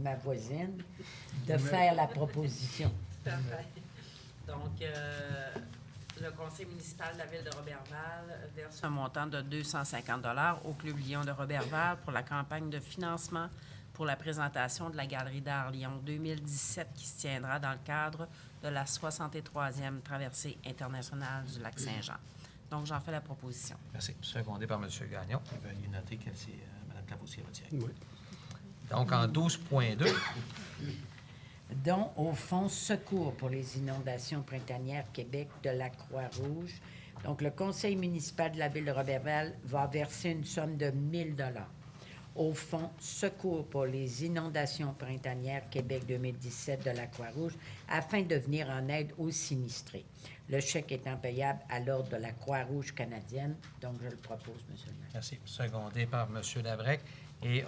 I: ma voisine de faire la proposition.
H: Donc, le conseil municipal de la ville de Roberval verse un montant de 250 $ au Club Lyon de Roberval pour la campagne de financement pour la présentation de la Galerie d'Art Lyon 2017 qui se tiendra dans le cadre de la 63e traversée internationale du lac Saint-Jean. Donc, j'en fais la proposition.
B: Merci. Secondé par M. Gagnon. Veuillez noter que c'est Mme Claveau qui retient.
C: Oui.
B: Donc, en 12.2.
I: Dont au fonds Secours pour les inondations printanières Québec de la Croix-Rouge. Donc, le conseil municipal de la ville de Roberval va verser une somme de 1 000 $ au fonds Secours pour les inondations printanières Québec 2017 de la Croix-Rouge afin de venir en aide aux sinistrés. Le chèque étant payable à l'ordre de la Croix-Rouge canadienne. Donc, je le propose, M. le maire.
B: Merci. Secondé par M. Labrec. Et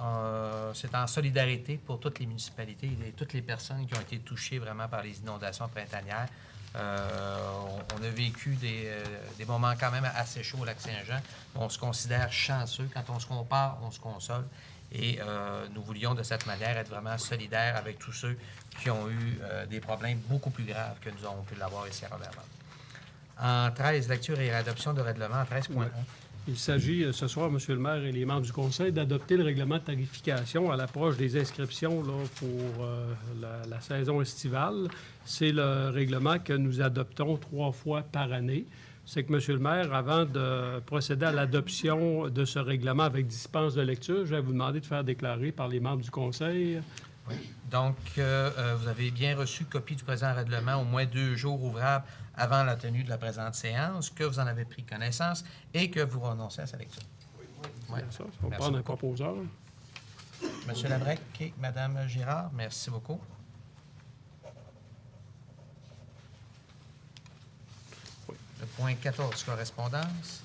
B: c'est en solidarité pour toutes les municipalités et toutes les personnes qui ont été touchées vraiment par les inondations printanières. On a vécu des moments quand même assez chauds au lac Saint-Jean. On se considère chanceux. Quand on se compare, on se console. Et nous voulions de cette manière être vraiment solidaires avec tous ceux qui ont eu des problèmes beaucoup plus graves que nous avons pu l'avoir ici à Roberval. En 13, lecture et adoption de règlement en 13.1.
C: Il s'agit ce soir, M. le maire et les membres du conseil, d'adopter le règlement de tarification à l'approche des inscriptions là, pour la saison estivale. C'est le règlement que nous adoptons 3 fois par année. C'est que, M. le maire, avant de procéder à l'adoption de ce règlement avec dispense de lecture, je vais vous demander de faire déclarer par les membres du conseil.
B: Oui. Donc, vous avez bien reçu copie du présent règlement au moins 2 jours ouvrables avant la tenue de la présente séance, que vous en avez pris connaissance et que vous renoncez à sa lecture. Oui.
C: Ça, on va prendre un proposeur.
B: Monsieur Labrec et Mme Girard, merci beaucoup.
C: Oui.
B: Le point 14, correspondance.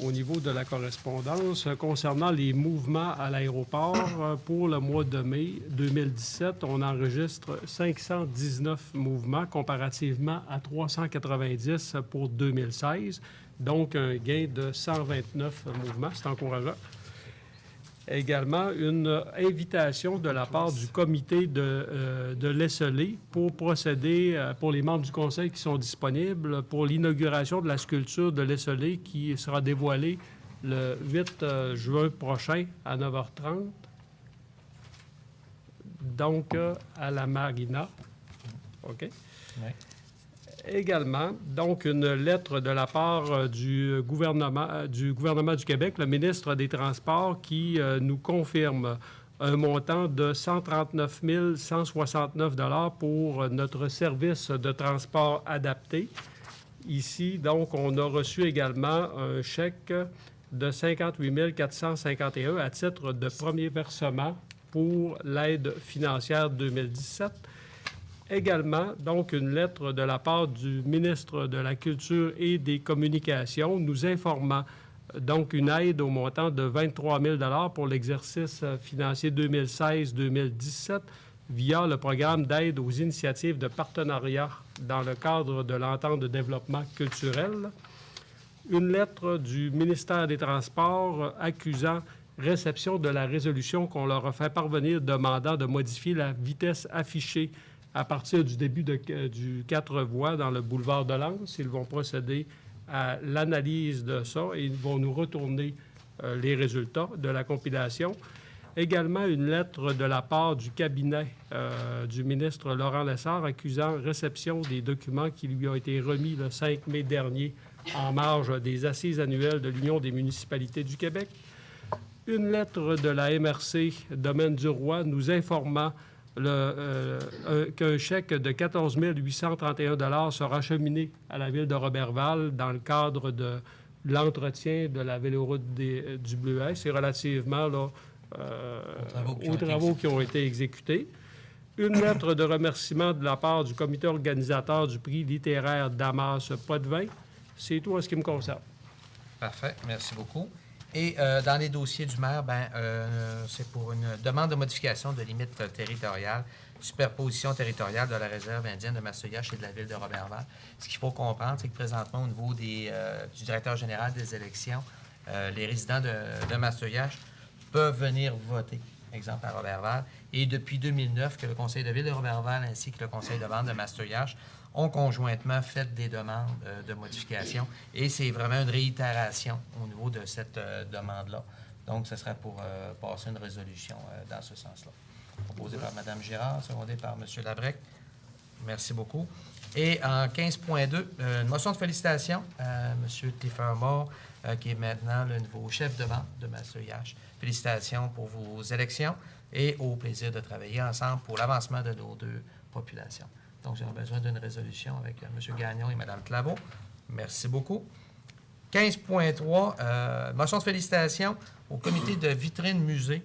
C: Au niveau de la correspondance, concernant les mouvements à l'aéroport, pour le mois de mai 2017, on enregistre 519 mouvements comparativement à 390 pour 2016, donc un gain de 129 mouvements. C'est encourageant. Également, une invitation de la part du comité de l'Esselé pour procéder, pour les membres du conseil qui sont disponibles, pour l'inauguration de la sculpture de l'Esselé qui sera dévoilée le 8 juin prochain à 9h30. Donc, à la Marina. OK?
B: Oui.
C: Également, donc, une lettre de la part du gouvernement du Québec, le ministre des Transports, qui nous confirme un montant de 139 169 $ pour notre service de transport adapté. Ici, donc, on a reçu également un chèque de 58 451 à titre de premier versement pour l'aide financière 2017. Également, donc, une lettre de la part du ministre de la Culture et des Communications nous informant donc une aide au montant de 23 000 $ pour l'exercice financier 2016-2017 via le programme d'aide aux initiatives de partenariat dans le cadre de l'entente de développement culturel. Une lettre du ministère des Transports accusant réception de la résolution qu'on leur a fait parvenir demandant de modifier la vitesse affichée à partir du début du 4 voies dans le boulevard de Lens. Ils vont procéder à l'analyse de ça et ils vont nous retourner les résultats de la compilation. Également, une lettre de la part du cabinet du ministre Laurent Lessard accusant réception des documents qui lui ont été remis le 5 mai dernier en marge des assises annuelles de l'Union des municipalités du Québec. Une lettre de la MRC Domaine du Roi nous informant qu'un chèque de 14 831 $ sera acheminé à la ville de Roberval dans le cadre de l'entretien de la véloroute du Bleuet. C'est relativement là, aux travaux qui ont été exécutés. Une lettre de remerciement de la part du comité organisateur du prix littéraire Damas Potvin. C'est tout en ce qui me concerne.
B: Parfait. Merci beaucoup. Et dans les dossiers du maire, c'est pour une demande de modification de limite territoriale, superposition territoriale de la réserve indienne de Massoyache et de la ville de Roberval. Ce qu'il faut comprendre, c'est que présentement, au niveau du directeur général des élections, les résidents de Massoyache peuvent venir voter, exemple à Roberval. Et depuis 2009, que le conseil de ville de Roberval ainsi que le conseil de vente de Massoyache ont conjointement fait des demandes de modification. Et c'est vraiment une réitération au niveau de cette demande-là. Donc, ce serait pour passer une résolution dans ce sens-là. Proposé par Mme Girard, secondé par M. Labrec. Merci beaucoup. Et en 15.2, une motion de félicitations à M. Clifford Moore, qui est maintenant le nouveau chef de vente de Massoyache. Félicitations pour vos élections et au plaisir de travailler ensemble pour l'avancement de nos deux populations. Donc, j'aurai besoin d'une résolution avec M. Gagnon et Mme Claveau. Merci beaucoup. 15.3, motion de félicitations au comité de vitrine musée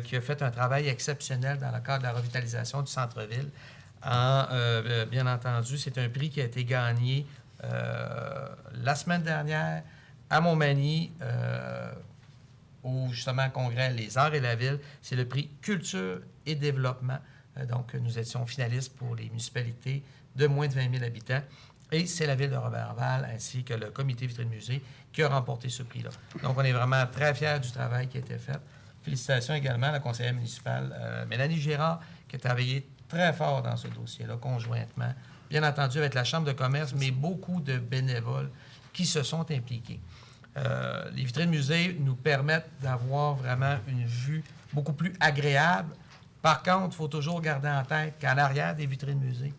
B: qui a fait un travail exceptionnel dans le cadre de la revitalisation du centre-ville. Bien entendu, c'est un prix qui a été gagné la semaine dernière à Montmagny au justement congrès Les Arts et la Ville. C'est le prix Culture et Développement. Donc, nous étions finalistes pour les municipalités de moins de 20 000 habitants. Et c'est la ville de Roberval ainsi que le comité vitrine-musée qui a remporté ce prix-là. Donc, on est vraiment très fiers du travail qui a été fait. Félicitations également à la conseillère municipale Mélanie Girard qui a travaillé très fort dans ce dossier-là, conjointement. Bien entendu, avec la Chambre de commerce, mais beaucoup de bénévoles qui se sont impliqués. Les vitrines-musées nous permettent d'avoir vraiment une vue beaucoup plus agréable. Par contre, il faut toujours garder en tête qu'à l'arrière des vitrines-musées,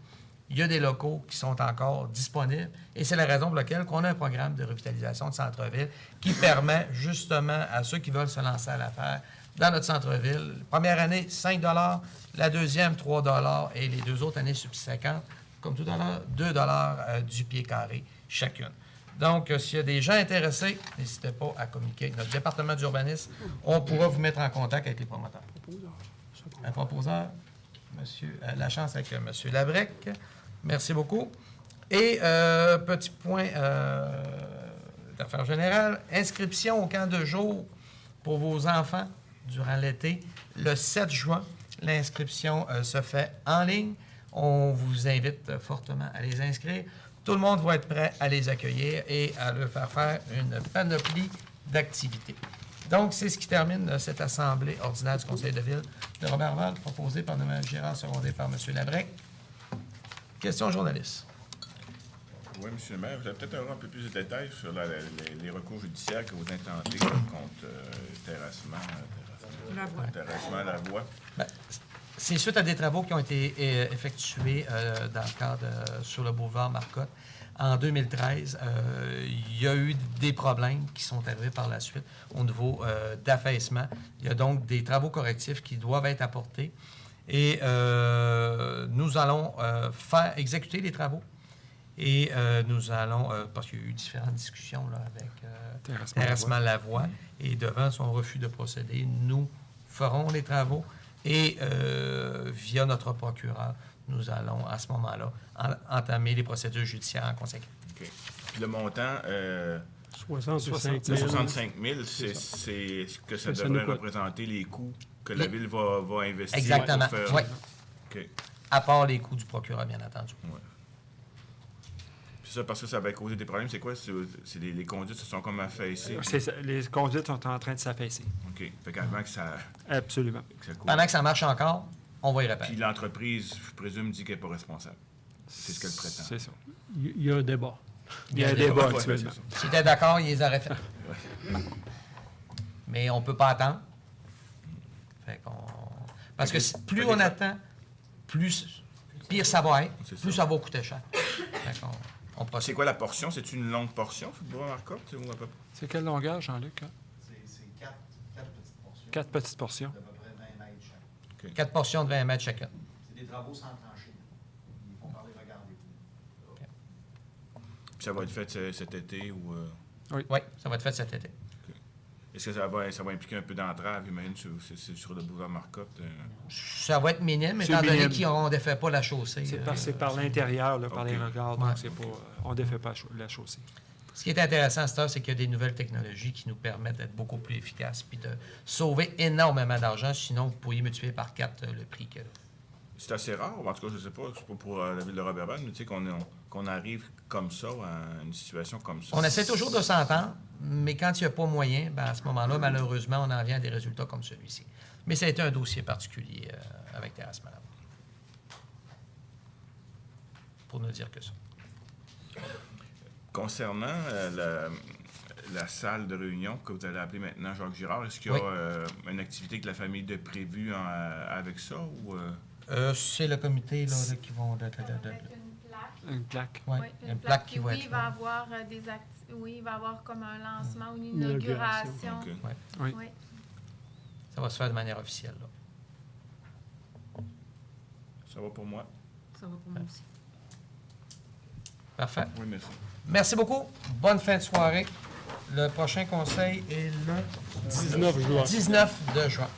B: il y a des locaux qui sont encore disponibles. Et c'est la raison pour laquelle on a un programme de revitalisation de centre-ville qui permet justement à ceux qui veulent se lancer à l'affaire dans notre centre-ville. Première année, 5 $, la deuxième, 3 $ et les deux autres années subséquentes, comme tout à l'heure, 2 $ du pied carré chacune. Donc, s'il y a des gens intéressés, n'hésitez pas à communiquer avec notre département d'urbanisme. On pourra vous mettre en contact avec les promoteurs. Un proposeur, la chance avec M. Labrec. Merci beaucoup. Et petit point d'affaires générales, inscription au camp de jour pour vos enfants durant l'été. Le 7 juin, l'inscription se fait en ligne. On vous invite fortement à les inscrire. Tout le monde va être prêt à les accueillir et à leur faire une panoplie d'activités. Donc, c'est ce qui termine cette assemblée ordinaire du Conseil de ville de Roberval, proposée par Mme Girard, secondée par M. Labrec. Question journaliste.
L: Oui, M. le maire, vous avez peut-être un peu plus de détails sur les recours judiciaires que vous intentez contre terrassement à la voie.
B: Ben, c'est suite à des travaux qui ont été effectués dans le cadre sur le boulevard Marcotte. En 2013, il y a eu des problèmes qui sont arrivés par la suite au niveau d'affaissement. Il y a donc des travaux correctifs qui doivent être apportés. Et nous allons faire exécuter les travaux. Et nous allons, parce qu'il y a eu différentes discussions là, avec Terrassement Lavoie, et devant son refus de procéder, nous ferons les travaux et via notre procureur, nous allons à ce moment-là entamer les procédures judiciaires en conséquence.
L: OK. Puis le montant,
C: 65
L: 000, c'est ce que ça devrait représenter les coûts que la Ville va investir.
B: Exactement,
L: pour faire...
B: oui.
L: OK.
B: À part les coûts du procureur, bien entendu.
L: Ouais. Puis ça, parce que ça va causer des problèmes, c'est quoi? C'est les conduites se sont comme affaissées?
D: Les conduites sont en train de s'affaisser.
L: OK. Fait qu'avant que ça...
D: Absolument.
L: Que ça coûte.
B: Pendant que ça marche encore, on va y réparer.
L: Puis l'entreprise, je présume, dit qu'elle n'est pas responsable. C'est ce qu'elle prétend.
D: C'est ça.
C: Il y a un débat.
D: Il y a un débat actuellement.
B: S'ils étaient d'accord, ils les auraient fait. Mais on ne peut pas attendre. Fait qu'on... Parce que plus on attend, pire ça va être, plus ça va coûter cher. Fait qu'on...
L: C'est quoi la portion? C'est une longue portion, sur le bois Marcotte? Ou à peu près?
D: C'est quelle longueur, Jean-Luc? Hein?
M: C'est 4 petites portions.
D: 4 petites portions.
M: D'à peu près 20 mètres chaque.
L: Okay.
B: 4 portions de 20 mètres chacune.
M: C'est des travaux sans trancher. Ils font parler, regardez.
B: Okay.
L: Puis ça va être fait cet été ou...
B: Oui, ça va être fait cet été.
L: Okay. Est-ce que ça va impliquer un peu d'entrave, j'imagine, sur le boulevard Marcotte?
B: Ça va être minime, étant donné qu'on ne défait pas la chaussée.
D: C'est par l'intérieur, par les regards, donc c'est pas, on ne défait pas la chaussée.
B: Ce qui est intéressant à cette heure, c'est qu'il y a des nouvelles technologies qui nous permettent d'être beaucoup plus efficaces puis de sauver énormément d'argent. Sinon, vous pourriez multiplier par 4 le prix que...
L: C'est assez rare, en tout cas, je ne sais pas, c'est pas pour la Ville de Roberval, mais tu sais qu'on arrive comme ça à une situation comme ça.
B: On essaie toujours de s'entendre, mais quand il n'y a pas moyen, ben à ce moment-là, malheureusement, on en vient à des résultats comme celui-ci. Mais ça a été un dossier particulier avec Terrassement Lavoie. Pour ne dire que ça.
L: Concernant la salle de réunion que vous allez appeler maintenant Jacques Girard, est-ce qu'il y a une activité que la famille a prévue avec ça? Ou,
B: c'est le comité là, qui vont...
D: Une plaque.
B: Oui, une plaque qui va être...
K: Il va avoir oui, il va avoir comme un lancement ou une inauguration.
L: Okay.
D: Oui.
B: Ça va se faire de manière officielle. Là.
L: Ça va pour moi?
H: Ça va pour moi aussi.
B: Parfait.
L: Oui, merci.
B: Merci beaucoup. Bonne fin de soirée. Le prochain conseil est le
C: 19 juin.
B: 19 de juin.